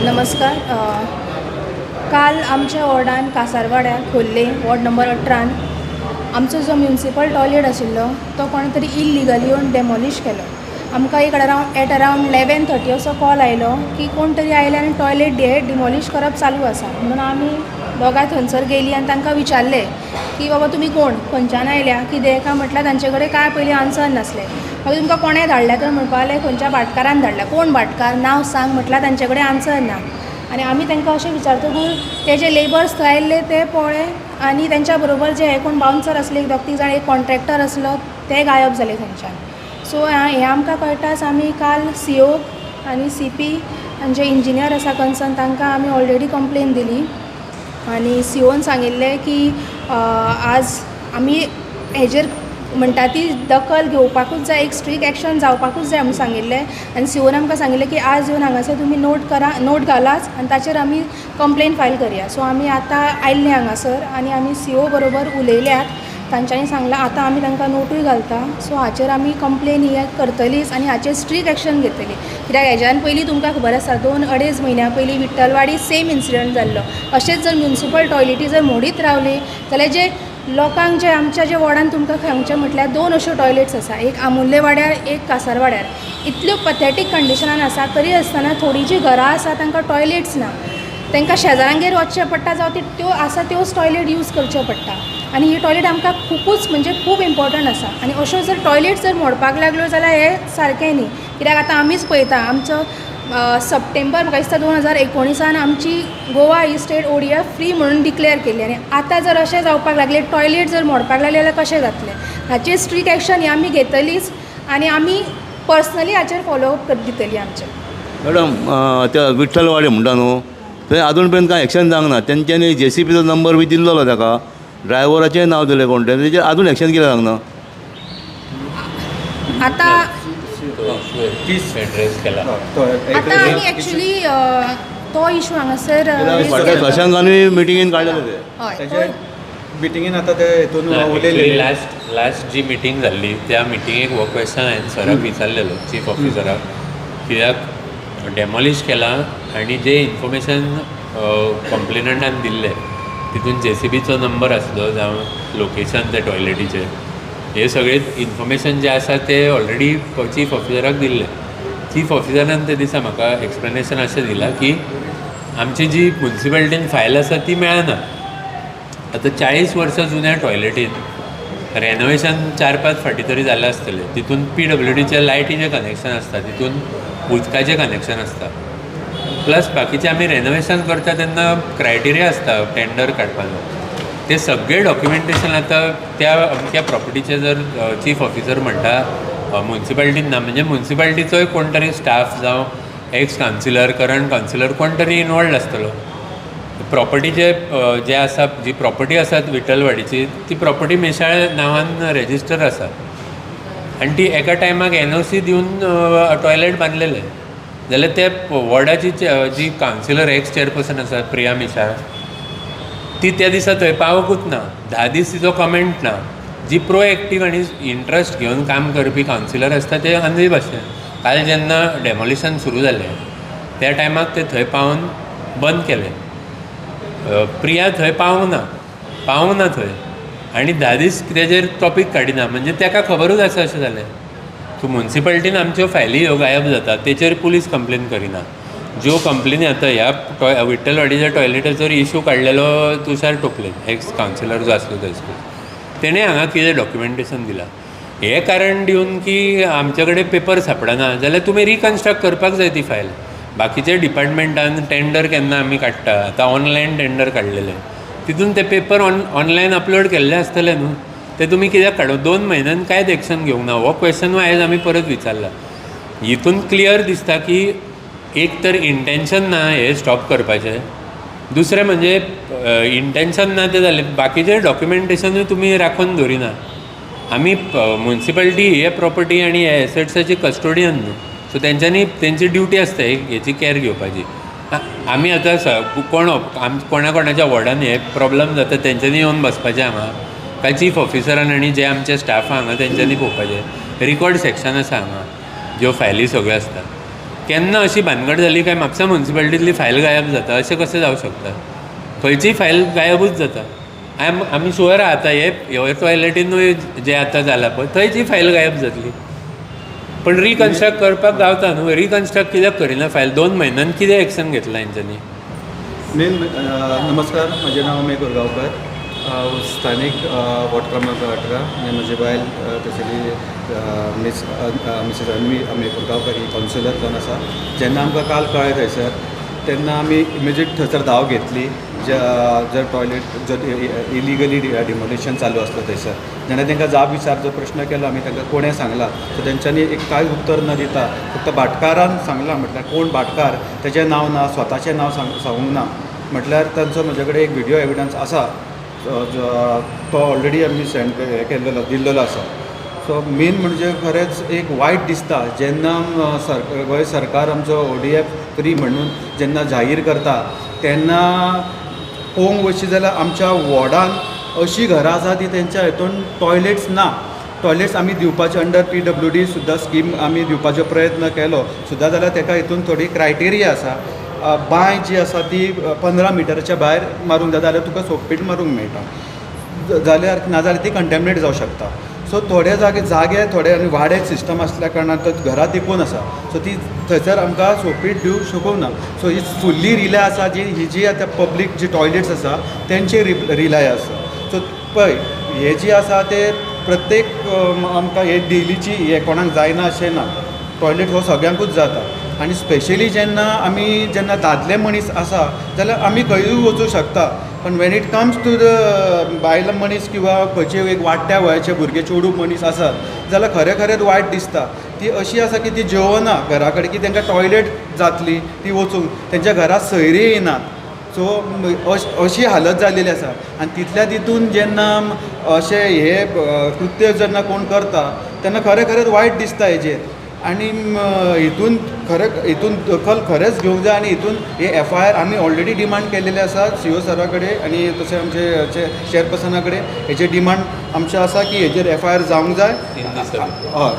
नमस्कार. काल आमच्या वॉर्डान कासारवाड्यार खोल्ले वॉर्ड नंबर 18 आमचो जो म्युनिसिपल टॉयलेट आशिल्लो तो कोणे तरी इल्लिगली येवन डेमॉलिश केलो. आमकां एक अरावंड 11:30 असो कॉल आयलो की कोण तरी आयले आनी टॉयलेट डिमॉलिश करप चालू आसा म्हणून आमी दोगांय थंयसर गेलीं आनी तांकां विचारलें की बाबा तुमी कोण, खंयच्यान आयल्या, कितें काय म्हटल्यार तांचे कडेन काय पयलीं आन्सर नासलें. मागीर तुमकां कोणें धाडल्या तर म्हणपा लागलें खंयच्या भाटकारान धाडल्या. कोण भाटकार, नांव सांग म्हटल्यार तांचे कडेन आन्सर ना. आनी आमी तांकां अशें विचारतकूच ते जे लेबर्स थंय आयिल्ले ते पळय आनी तांच्या बरोबर जे हे कोण बाउन्सर आसले एक 2-3 जाण, एक कॉन्ट्रॅक्टर आसलो ते गायब जाले थंयच्यान. सो हें आमकां कळटाच आमी काल CO आनी CP आनी जे इंजिनियर आसा कन्सर्न तांकां आमी ऑलरेडी कंप्लेन दिली आनी COन सांगिल्लें की आज आमी हेजेर म्हणटा ती दखल घेवपाकूच जाय, एक स्ट्रीक्ट एक्शन जावपाकूच जाय म्हणून सांगिल्लें. आनी COन आमकां सांगिल्लें की आज येवन हांगासर तुमी नोट घालाच आनी ताचेर आमी कंप्लेन फायल करया. सो आमी आतां आयिल्ले हांगासर आनी आमी CO बरोबर उलयल्यात. तांच्यांनी सांगलां आतां आमी तांकां नोटूय घालता. सो हाचेर आमी कंप्लेन ही करतलीच आनी हाचेर स्ट्रीक्ट एक्शन घेतली. कित्याक हेज्यान पयलीं तुमकां खबर आसा 2-2.5 म्हयन्या पयलीं विठ्ठलवाडी सेम इन्सिडंट जाल्लो. अशेंच जर म्युनिसिपल टॉयलेटी जर मोडीत रावले जाल्यार जे लोकांक जे आमच्या जे वॉर्डान तुमकां सांगचें म्हटल्यार 2 अश्यो टॉयलेट्स आसा, एक आमुल्ले वाड्यार, एक कासारवाड्यार. इतल्यो पथेटीक कंडिशनान आसा तरी आसतना थोडीं जीं घरां आसा तांकां टॉयलेट्स ना. तांकां शेजारांगेर वचचें पडटा जावं त्यो आसा त्योच टॉयलेट यूज करच्यो पडटा. आनी ही टॉयलेट आमकां खूबच म्हणजे खूब इम्पॉर्टंट आसा. आनी अश्यो जर टॉयलेट जर मोडपाक लागल्यो जाल्यार हें सारकें न्ही. कित्याक आतां आमीच पळयता आमचो सप्टेंबर म्हाका दिसता 2019 आमची गोवा ही स्टेट ODF फ्री म्हणून डिक्लेअर केल्ली. आनी आतां जर अशें जावपाक लागलें, टॉयलेट जर मोडपाक लागले जाल्यार कशें जातलें. हाचेर स्ट्रीक्ट एक्शन ही आमी घेतलीच आनी आमी पर्सनली हाचेर फॉलोअप दितली आमचें. मॅडम, त्या विठ्ठलवाडी म्हणटा न्हू थंय आजून पर्यंत कांय एक्शन जावंक ना. तेंच्यांनी JCBचो नंबर बी दिल्लो ताका, ड्रायव्हराचें नांव दिलें कोण तेजेर आजून एक्शन कित्याक जावंक ना. आतां आमी एक्चुली तो इशू हांगासर शशांकानूय मिटिंगेन काडलेले ते. हय मिटिंगेन आतां ते हितून उलयले. लास्ट जी मिटींग जाल्ली त्या मिटिंगेक हो क्वेश्चन हांवें सराक विचारलेलो, चीफ ऑफिसराक, कित्याक डेमॉलिश केलां आनी जे इन्फॉर्मेशन कंप्लेनंटान दिल्ले तितून JCBचो नंबर आसलो जावं लोकेशन ते टॉयलेटीचें, हे सगळे इन्फॉर्मेशन जे आसा ते ऑलरेडी चीफ ऑफिसराक दिल्ले. चीफ ऑफिसरान ते दिसा म्हाका एक्सप्लेनेशन अशें दिलां की आमची जी म्युनिसिपालिटीन फायल आसा ती मेळना. आतां 40 वर्सां जुन्या टॉयलेटीन रेनोवेशन 4-5 फावटी तरी जाल्लें आसतलें. तितून PWDचें लायटीचें कनेक्शन आसता, तितून उदकाचें कनेक्शन आसता, प्लस बाकीचें आमी रेनोवेशन करता तेन्ना क्रायटेरिया आसता टेंडर काडपाचो. ते सगळे डॉक्युमेंटेशन आतां त्या अमक्या प्रॉपर्टीचे जर चीफ ऑफिसर म्हणटा म्युनिसिपालिटीन ना, म्हणजे म्युनिसिपालिटीचोय कोण तरी स्टाफ जावं एक्स कावन्सिलर, करंट कावन्सिलर कोण तरी इनवॉल्ड आसतलो. प्रॉपर्टीचे जे आसा, जी प्रॉपर्टी आसा विठ्ठलवाडीची ती प्रॉपर्टी मेशाळ नांवान रेजिस्टर आसा आनी ती एका टायमाक NOC दिवन टॉयलेट बांदलेले. जाल्यार ते वॉर्डाची जी कावन्सिलर एक्स चेअरपर्सन आसा प्रिया मिशाळ, ती त्या दिसा थंय पावकूच ना. 10 दीस तिचो कमेंट ना. जी प्रोएक्टीव आनी इंट्रस्ट घेवन काम करपी कावन्सिलर आसता ते अंदे भाशेन काल जेन्ना डेमॉलिशन सुरू जालें त्या टायमाक ते थंय पावन बंद केलें. प्रिया थंय पावूंक ना थंय आनी 10 दीस तेजेर टॉपीक काडिना. म्हणजे ताका खबरूच आसा अशें जालें. सो म्युनिसिपालिटीन आमच्यो फायली ह्यो गायब जाता, तेचेर पुलीस कंप्लेन करिना. ज्यो कंप्लेनी आतां ह्या विठ्ठलवाडीच्या टॉयलेटाचो इशू काडलेलो तुषार टोपले, एक्स कावन्सिलर जो आसलो थंयसर, तेणें हांगा कितें डॉक्युमेंटेशन दिलां हें कारण दिवन की आमचे कडेन पेपर सापडना जाल्यार तुमी रिकन्स्ट्रक्ट करपाक जाय ती फायल. बाकीचे डिपार्टमेंटान टेंडर केन्ना आमी काडटा, आतां ऑनलायन टेंडर काडलेले, तितून ते पेपर ऑनलायन अपलोड केल्ले आसतले न्हू, ते तुमी कित्याक काडूं 2 म्हयन्यान कांयच एक्शन घेवंक ना. हो क्वेश्चन आयज आमी परत विचारला. हितून क्लियर दिसता की एक तर इंटेंशन ना हे स्टॉप करपाचें, दुसरें म्हणजे इंटेंशन ना तें जालें, बाकीचें डॉक्युमेंटेशनूय तुमी राखून दवरिना. आमी म्युनिसिपालिटी हे प्रॉपर्टी आनी हे एसेट्साची कस्टोडियन न्हू, सो तेंच्यांनी तेंची ड्युटी आसता हेची कॅर घेवपाची. आमी आतां कोणाच्या वॉर्डान हे प्रॉब्लम जाता तेंच्यांनी येवन बसपाचें हांगा, काय चीफ ऑफिसरान आनी जे आमचे स्टाफ हांगा तेंच्यांनी पळोवपाचें. रिकॉर्ड सेक्शन आसा हांगा, ज्यो फायली सगळ्यो आसता केन्ना अशी भानगड जाली काय म्हापसा म्युन्सिपालिटींतली फायल गायब जाता अशें कशें जावं शकता खंयचीय फायल गायबूच जाता आमी शुअर आतां हे टॉयलेटीनूय जे आतां जाला पळय थंयची फायल गायब जातली पण रिकन्स्ट्रक्ट करपाक गावता न्हू रिकन्स्ट्रक्ट कित्याक करिना फायल 2 म्हयन्यान कितें एक्शन घेतलां हेंच्यांनी नमस्कार म्हजें नांव अमेय कोरगांवकर हांव स्थानीक वॉर्ड क्रमांक 18 आनी म्हजी बायल तशेंली मिसेस अन्वी अमेय कोरगांवकर ही कावन्सिलर जावन आसा जेन्ना आमकां काल कळ्ळें थंयसर तेन्ना आमी इमिजिएट थंयसर धांव घेतली जर टॉयलेट जर इलिगली डिमोलिशन चालू आसलो थंयसर जेन्ना तांकां जाब विचारचो प्रश्न केलो आमी तांकां कोणें सांगला सो तेंच्यांनी एक कांय उत्तर न दिता फक्त भाटकारान सांगलां म्हटल्यार कोण भाटकार तेचें नांव ना स्वताचें नांव सांगूंक ना म्हटल्यार तांचो म्हजे कडेन एक व्हिडियो एविडन्स आसा तो ऑलरेडी आमी सेंड केल्लो दिल्लो आसा सो मेन म्हणजे खरेंच एक वायट दिसता जेन्ना गोंय सरकार आमचो ODF फ्री म्हणून जेन्ना जाहीर करता तेन्ना पळोवंक वचशी जाल्यार आमच्या वॉर्डान अशीं घरां आसा ती तेंच्या हितून टॉयलेट्स ना टॉयलेट्स आमी दिवपाचे अंडर PWD सुद्दां स्कीम आमी दिवपाचो प्रयत्न केलो सुद्दां जाल्यार ताका हितून थोडी क्रायटेरिया आसा बांय जी आसा ती 15 मिटराच्या भायर मारूंक जाय जाल्यार तुका सोकपीट मारूंक मेळटा जाल्यार नाजाल्यार ती कंटेमिनेट जावं शकता सो थोडे जागे थोडे आनी वाडे सिस्टम आसल्या कारणान तो घरां तिकून आसा सो ती थंयसर आमकां सोपीट दिवंक शकूंक ना सो ही फुल्ली रिलाय आसा ही जी आतां पब्लीक जी टॉयलेट्स आसा तेंचेर रिलाय आसा सो पळय हे जी आसा ते प्रत्येक आमकां हे डेलीची हे कोणाक जायना अशें ना टॉयलेट हो सगळ्यांकूच जाता आनी स्पेशली जेन्ना दादले मनीस आसा जाल्यार आमी खंयूय वचूं शकता पण when it comes to the बायल मनीस किंवा खंयचे एक वाडट्या वयाचे भुरगे चेडूं मनीस आसात जाल्यार खरेंच वायट दिसता ती अशी आसा की ती जेवना घरा कडेन की तांकां टॉयलेट जातली ती वचूंक तेंच्या घरा सयरी येनात सो अशी हालत जाल्लेली आसा आनी तितल्या तितून जेन्ना अशें हे कृत्य जेन्ना कोण करता तेन्ना खरेंच वायट दिसता हेजेर आनी हितून दखल खरेंच घेवंक जाय आनी हितून हे FIR आमी ऑलरेडी डिमांड केलेले आसा CO सरा कडेन आनी तशें आमचे चेअरपर्सना कडेन हेचे डिमांड आमचें आसा की हेजेर FIR जावंक जाय हय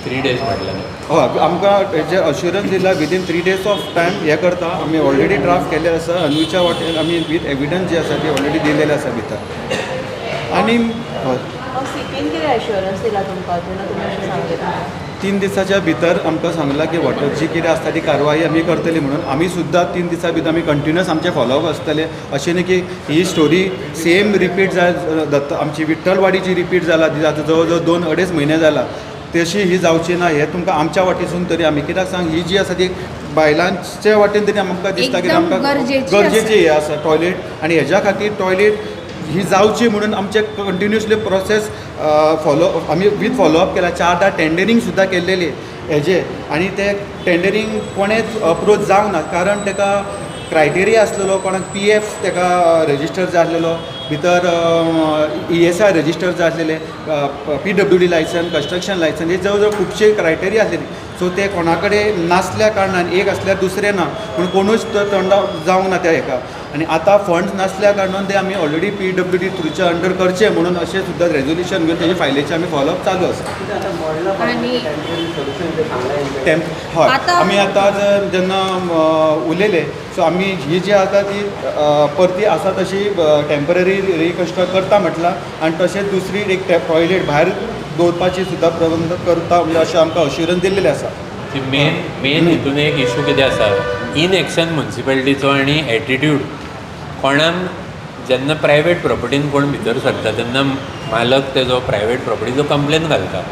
3 days म्हटलें हय आमकां हेजे अश्युरन्स दिला विदीन 3 days ऑफ टायम हे करता आमी ऑलरेडी ड्राफ्ट केल्ले आसा अन्वीच्या वाटेन आमी वीथ एविडन्स जी आसा ती ऑलरेडी दिलेली आसा भितर आनी एश्युरन्स दिला तुमकां जेन्ना तुमी अशें सांगलें 3 दिसाच्या भितर आमकां सांगलां की वॉटर जी कितें आसता ती कारवाई आमी करतली म्हणून आमी सुद्दां 3 दिसां भितर आमी कंटिन्युअस आमचे फॉलोअप आसतले अशें न्ही की ही स्टोरी सेम रिपीट आमची विठ्ठलवाडी जी रिपीट जाला ती आतां जवळ जवळ 2-2.5 म्हयने जाला तशी ही जावची ना हे तुमकां आमच्या वाटेसून तरी आमी कित्याक सांग ही जी आसा ती बायलांच्या वाटेन तरी आमकां दिसता की आमकां गरजेची हे आसा टॉयलेट आनी हेज्या खातीर टॉयलेट ही जावची म्हणून आमचे कंटिन्युअसली प्रोसेस आमी वीथ फॉलोअप केला 4दा टेंडरींग सुद्दां केल्लेली हेजे आनी ते टेंडरींग कोणेच अप्रोच जावंक ना कारण ताका क्रायटेरिया आसलेलो कोणाक PF ताका रेजिस्टर जाय आसलेलो भितर ESI रेजिस्टर जाय आसलेले PWD लायसन कन्स्ट्रक्शन लायसन हे जवळ जवळ खुबशे क्रायटेरिया आसलेली सो ते कोणा कडेन नासल्या कारणान एक आसल्यार दुसरें ना पूण कोणूच तोंड जावंक ना त्या हेका आनी आतां फंड्स नासल्या कारणान ते आमी ऑलरेडी PWD थ्रूच्या अंडर करचे म्हणून अशें सुद्दां रेजोल्युशन घेवन तेजे फायलीचे आमी फॉलोअप चालू आसा आनी हय आमी आतां जेन्ना उलयले सो आमी ही जी आसा ती परती आसा तशी टेम्पररी रिकन्स्ट्रक्ट करता म्हटलां आनी तशेंच दुसरी एक टॉयलेट भायर दवरपाची सुद्दां प्रबंध करता म्हणजे अशें आमकां अश्युरन्स दिल्लेले आसा ती मेन हितून एक इशू कितें आसा इनएक्शन म्युन्सिपालिटीचो आनी एटिट्यूड कोणान जेन्ना प्रायवेट प्रॉपर्टीन कोण भितर सरता तेन्ना मालक तेजो प्रायवेट प्रॉपर्टीचो कंप्लेन घालता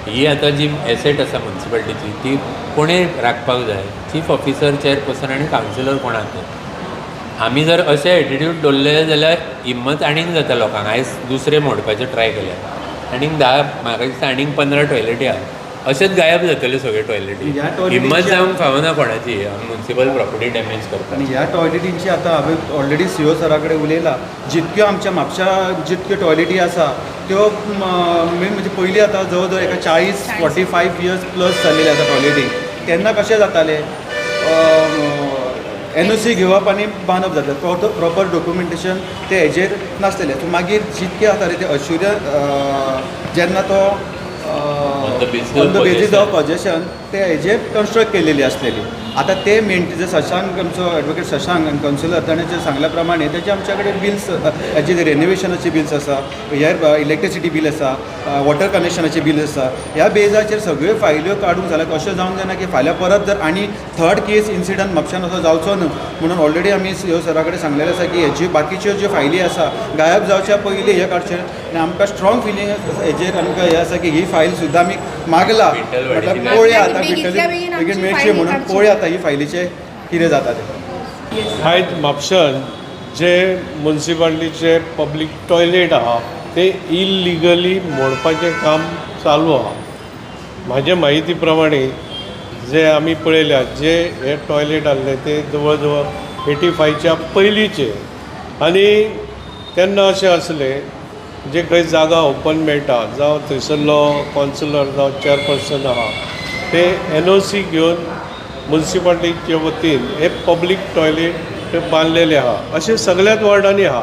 ही आतां जी एसेट आसा म्युन्सिपालिटीची ती कोणें राखपाक जाय चीफ ऑफिसर चेअरपर्सन आनी कावन्सिलर कोणाक आमी जर अशें एटिट्यूड दवरले जाल्यार हिम्मत आनीक जाता लोकांक आयज दुसरें मोडपाचें ट्राय केल्यार आनीक म्हाका दिसता आनीक 15 टॉयलेटी आहा अशेंच गायब जातले सगळे टॉयलेटी हिम्मत जावंक फावना कोणाची म्युन्सिपल प्रॉपर्टी डॅमेज करता आनी ह्या टॉयलेटींची आतां हांवें ऑलरेडी CO सरा कडेन उलयला जितक्यो आमच्या म्हापशा जितक्यो टॉयलेटी आसा त्यो मेन म्हणजे पयलीं आतां जवळ जवळ एका 40-45 इयर्स प्लस जाल्लेले आसा टॉयलेटी तेन्ना कशें जातालें NOC घेवप आनी बांदप जाता प्रॉपर डॉक्युमेंटेशन ते हेजेर नासलेलें सो मागीर जितकें जातालें ते जेन्ना तो On the basis of on the basis possession. Of possession ते हेजेर कन्स्ट्रक्ट केलेली असलेली. आता ते जे शशांक आमचो ॲडवोकेट शशांक आणि कौन्सिलर ताणें जे सांगल्या प्रमाणे त्याचे आमच्या कडेन बिल्स हेचे रेनोवेशनाचे बिल्स आसा, हेर इलेक्ट्रिसिटी बील आसा, वॉटर कनेक्शनाचे बील आसा. ह्या बेजाचेर सगळ्यो फायल्यो काडूंक जाल्यात. अशें जावंक जायना की फाल्यां परत जर आनी थर्ड केस इन्सिडंट म्हापशान असो जावचो न्हू म्हणून ऑलरेडी आमी सी ओ सरा कडेन सांगलेलें आसा की हेजी बाकीच्यो ज्यो फायली आसा गायब जावच्या पयलीं हे काडचे. आनी आमकां स्ट्रॉंग फिलींग हेजेर आमकां हें आसा की ही फायल सुद्दां आमी मागला. विठ्ठलवाडीची म्हटल्यार पळोवया आतां बेगींतल्या बेगीन आमची बेगीन मेळची फायली म्हणून काडची. पळोवया आतां ही फायलीचें कितें जाता तें. आयज म्हापशान जे मुन्सिपालिटीचे पब्लीक टॉयलेट आहा ते इलिगली मोडपाचें काम चालू आहा. म्हाजे म्हायती प्रमाणे जे आमी पळयल्यात जे हे टॉयलेट आहले ते जवळ जवळ 85च्या पयलींचे. आनी तेन्ना अशें आसलें जे खंय जागा ओपन मेळटा जावं थंयसरलो कौन्सिलर जावं चेअरपर्सन आहा ते NOC घेवन मुन्सिपालिटीचे वतीन हे पब्लीक टॉयलेट बांदलेले आहा. अशें सगळ्याच वॉर्डांनी आहा.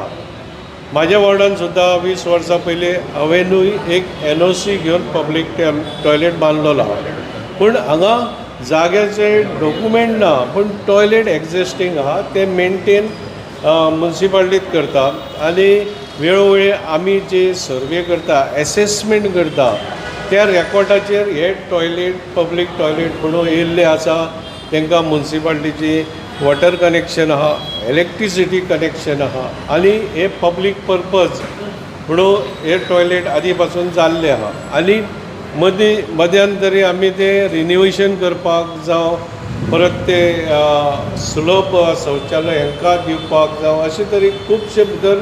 म्हाज्या वॉर्डान सुद्दां 20 वर्सां पयलीं हांवेनूय एक NOC घेवन पब्लीक टॉयलेट बांदलेलो आहा. पूण हांगा जाग्याचे डॉक्युमेंट ना पूण टॉयलेट एक्झिस्टींग आहा ते मेनटेन मुन्सिपालिटीत करता. आनी वेळोवेळी आमी जे सर्वे करता एसेसमेंट करता त्या रेकॉर्डाचेर हे टॉयलेट पब्लीक टॉयलेट म्हणून येयल्ले आसा. तांकां मुन्सिपालिटीची वॉटर कनेक्शन आहा, इलेक्ट्रिसिटी कनेक्शन आहा आनी हे पब्लीक पर्पज म्हणून हे टॉयलेट आदी पासून जाल्ले आहा. आनी मध्यांतरी आमी ते रिन्युवेशन करपाक जावं परत ते स्लोप शौचालय हांकां दिवपाक जावं अशे तरी खुबशे भितर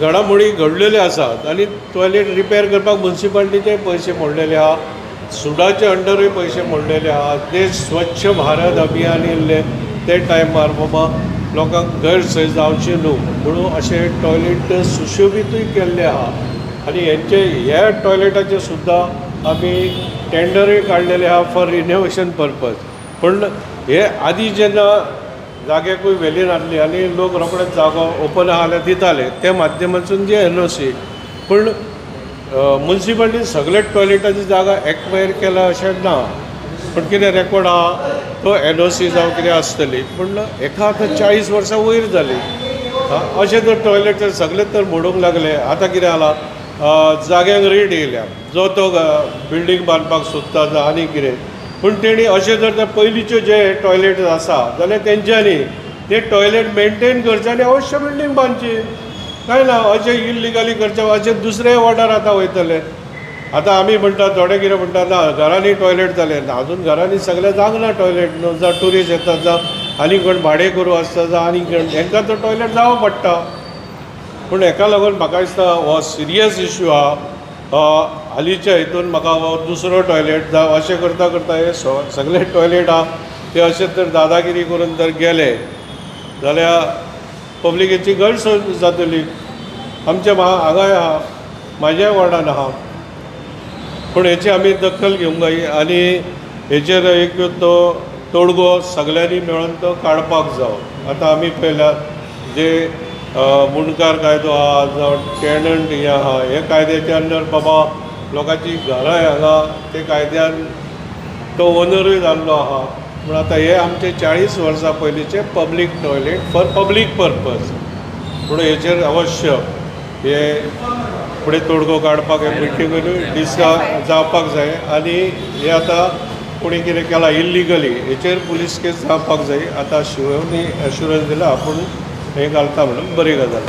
घडामोडी घडलेले आसात. आनी टॉयलेट रिपेर करपाक मुन्सिपालिटीचे पयशे मोडलेले आहा, सुडाचे अंडरूय पयशे मोडलेले आहा. ते स्वच्छ भारत अभियान येयल्ले ते टायमार बाबा लोकांक गैरसोय जावची न्हू म्हणून अशे टॉयलेट सुशोभीतूय केल्ले आहा. आनी ह्या टॉयलेटाचे सुद्दां आमी टेंडरूय काडलेले आहा फॉर रिनोवेशन पर्पज. पूण हे आदी जेन्ना जाग्याकूय व्हॅली नासली आनी लोक रोखडेच जागो ओपन आहा जाल्यार दिताले त्या माध्यमांतसून जे NOC. पूण मुन्सिपालिटीन सगळे टॉयलेटाची जागा एक्वायर केला अशें ना. पूण कितें रेकॉर्ड आहा तो NOC जावं कितें आसतली. पूण एका आतां 40 वर्सां वयर जाली. अशें जर टॉयलेट सगळे तर मोडूंक लागले. आतां कितें जालां जाग्यांक रेट येयल्या जो तो बिल्डींग बांदपाक सोदता जावं आनी कितें. पूण तेणी अशें जर ते पयलींच्यो जे टॉयलेट आसा जाल्यार तेंच्यांनी ते टॉयलेट मेनटेन करचे आनी अवश्य बिल्डींग बांदची. काय ना अशें इल्लिगली करचें अशें दुसरे वॉर्डार आतां वयतले. आतां आमी म्हणटा थोडे कितें म्हणटा ना घरांनी टॉयलेट जाले. अजून घरांनी सगळे जागना टॉयलेट न्हू. जावं ट्युरिस्ट येतात जावं आनी कोण भाडे करूं आसता जावं आनी कोण हांकां तो टॉयलेट जावं पडटा. पूण हेका लागून म्हाका दिसता हो सिरियस इश्यू आहा. हालींच्या हितून म्हाका हो दुसरो टॉयलेट जावं अशें करता करता हे सगळे टॉयलेट आहा ते अशें तर दादागिरी करून जर गेले जाल्यार पब्लिकेची गैरसोय जातली. आमच्या हांगाय आहा म्हाज्या वॉर्डान आहा. पूण हेची आमी दखल घेवंक जाय आनी हेचेर एक तो तोडगो सगळ्यांनी मेळून तो काडपाक जावो. आतां आमी पळयल्यात जे मुणकार कायदो आहा जावं टॅनंट हें आहा हे कायद्याच्या अंडर बाबा लोकांची घरां हांगा ते कायद्यान तो ओनरूय जाल्लो आहा. पूण आतां हे आमचे 40 वर्सां पयलींचे public toilet for public purpose. पूण हेचेर अवश्य हे फुडें तोडगो काडपाक हे मिटिंगूय डिस्कस जावपाक जाय. आनी हे आतां कोणी कितें केलां इल्लिगली हेचेर पुलीस केस जावपाक जाय. आतां शिवनी एश्युरन्स दिला आपूण हें घालता म्हणून बरी गजाल.